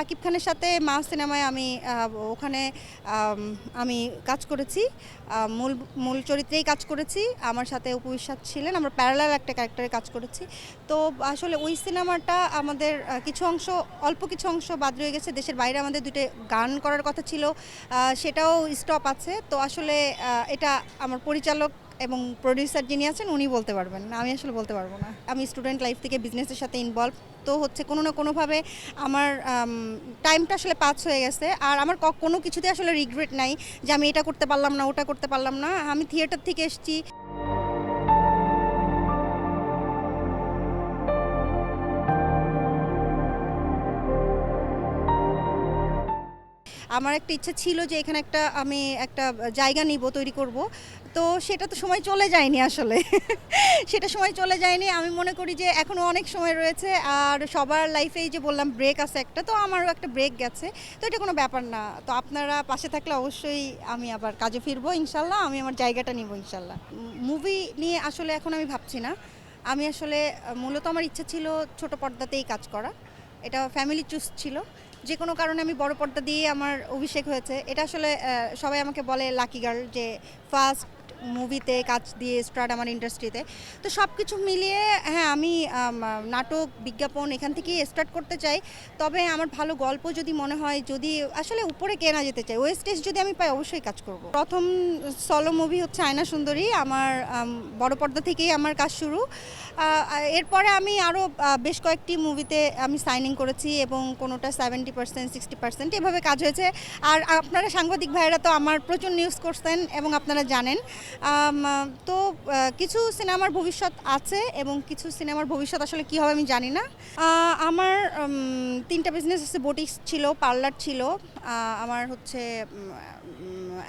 সাকিব খানের সাথে মা সিনেমায় আমি ওখানে আমি কাজ করেছি, মূল মূল চরিত্রেই কাজ করেছি। আমার সাথে অপু বিশ্বাস ছিলেন, আমরা প্যারালাল একটা ক্যারেক্টারে কাজ করেছি। তো আসলে ওই সিনেমাটা আমাদের অল্প কিছু অংশ বাদ রয়ে গেছে। দেশের বাইরে আমাদের দুটো গান করার কথা ছিল, সেটাও স্টপ আছে। তো আসলে এটা আমার পরিচালক এবং প্রোডিউসার যিনি আছেন উনি বলতে পারবেন, আমি আসলে বলতে পারবো না। আমি স্টুডেন্ট লাইফ থেকে বিজনেসের সাথে ইনভলভ, তো হচ্ছে কোনো না কোনোভাবে আমার টাইমটা আসলে পাস হয়ে গেছে। আর আমার কোনো কিছুতে আসলে রিগ্রেট নাই যে আমি এটা করতে পারলাম না, ওটা করতে পারলাম না। আমি থিয়েটার থেকে এসেছি। আমার একটা ইচ্ছা ছিল যে এখানে আমি একটা জায়গা নিব, তৈরি করব। তো সেটা তো সময় চলে যায়নি আসলে। সেটা সময় চলে যায়নি। আমি মনে করি যে এখনও অনেক সময় রয়েছে। আর সবার লাইফেই যে বললাম ব্রেক আছে একটা, তো আমারও একটা ব্রেক গেছে। তো এটা কোনো ব্যাপার না। তো আপনারা পাশে থাকলে অবশ্যই আমি আবার কাজে ফিরবো ইনশাল্লাহ। আমি আমার জায়গাটা নিব ইনশাল্লাহ। মুভি নিয়ে আসলে এখন আমি ভাবছি না। আমি আসলে মূলত আমার ইচ্ছা ছিল ছোট পর্দাতেই কাজ করা। এটা ফ্যামিলি চুজ ছিল। যে কোনো কারণে আমি বড় পর্দা দিয়ে আমার অভিষেক হয়েছে। এটা আসলে সবাই আমাকে বলে লাকি গার্ল, যে ফার্স্ট মুভিতে কাজ দিয়ে স্টার্ট আমার ইন্ডাস্ট্রিতে। তো সব কিছু মিলিয়ে হ্যাঁ, আমি নাটক, বিজ্ঞাপন এখান থেকেই স্টার্ট করতে চাই। তবে আমার ভালো গল্প যদি মনে হয়, যদি আসলে উপরে কে না যেতে চাই, ওয়েস্টেজ যদি আমি পাই অবশ্যই কাজ করব। প্রথম সলো মুভি হচ্ছে আয়না সুন্দরী। আমার বড় পর্দা থেকেই আমার কাজ শুরু। এরপরে আমি আরও বেশ কয়েকটি মুভিতে আমি সাইনিং করেছি এবং কোনোটা 70%, 60% এভাবে কাজ হয়েছে। আর আপনারা সাংবাদিক ভাইয়েরা তো আমার প্রচুর নিউজ করছেন এবং আপনারা জানেন। তো কিছু সিনেমার ভবিষ্যৎ আছে এবং কিছু সিনেমার ভবিষ্যৎ আসলে কী হবে আমি জানি না। আমার 3টা বিজনেস আছে, বুটিক ছিল, পার্লার ছিল, আমার হচ্ছে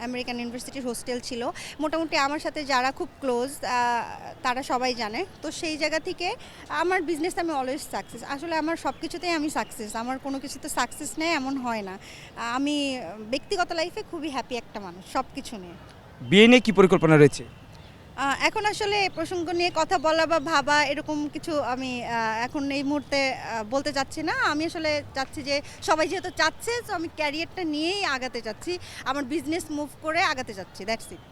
আমেরিকান ইউনিভার্সিটির হোস্টেল ছিল। মোটামুটি আমার সাথে যারা খুব ক্লোজ তারা সবাই জানে। তো সেই জায়গা থেকে আমার বিজনেস আমি অলওয়েজ সাকসেস। আসলে আমার সব কিছুতেই আমি সাকসেস, আমার কোনো কিছুতে সাকসেস নেই এমন হয় না। আমি ব্যক্তিগত লাইফে খুবই হ্যাপি একটা মানুষ সব কিছু নিয়ে। বিয়ে নিয়ে কী পরিকল্পনা রয়েছে? এখন আসলে এই প্রসঙ্গ নিয়ে কথা বলা বা ভাবা এরকম কিছু আমি এখন এই মুহূর্তে বলতে চাচ্ছি না। আমি আসলে চাচ্ছি যে সবাই যেহেতু চাচ্ছে, তো আমি ক্যারিয়ারটা নিয়েই আগাতে চাচ্ছি, আমার বিজনেস মুভ করে আগাতে চাচ্ছি, দ্যাটস ইট।